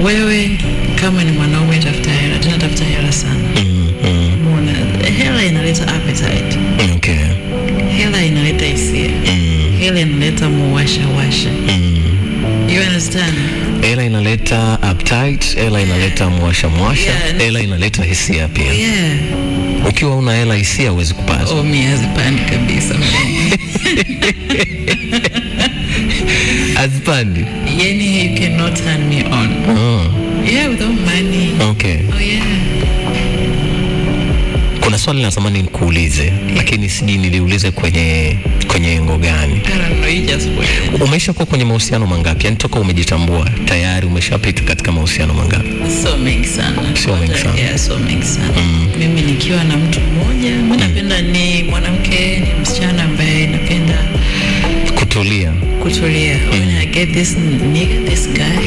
Wewe kama ni mwanaume tafuta hela, tena tafuta hela sana. Mbona hela inaleta appetite. Okay. Hela inaleta hisia. Hela inaleta muwasha. You understand? Hela inaleta appetite, hela inaleta muwasha. Hela inaleta hisia pia. Yeah. Ukiwa una hela hisia huwezi kupata. Oh, mimi hazipandi kabisa. Hazipandi. Yani you cannot turn me on. Yeah, without money. Okay. Oh yeah. Kuna swali natamani nikuulize, lakini sijui niliulize kwenye engo gani. I don't know, you just wait. Umeshakuwa kwenye mahusiano mangapi? Yani toka umejitambua tayari umeshapita katika mahusiano mangapi? So mengi sana. So mengi sana. Yeah, so mengi sana. Mimi nikiwa na mtu mmoja, mimi napenda ni mwanamke, ni msichana ambaye napenda kutulia. When I get this nigga, this guy,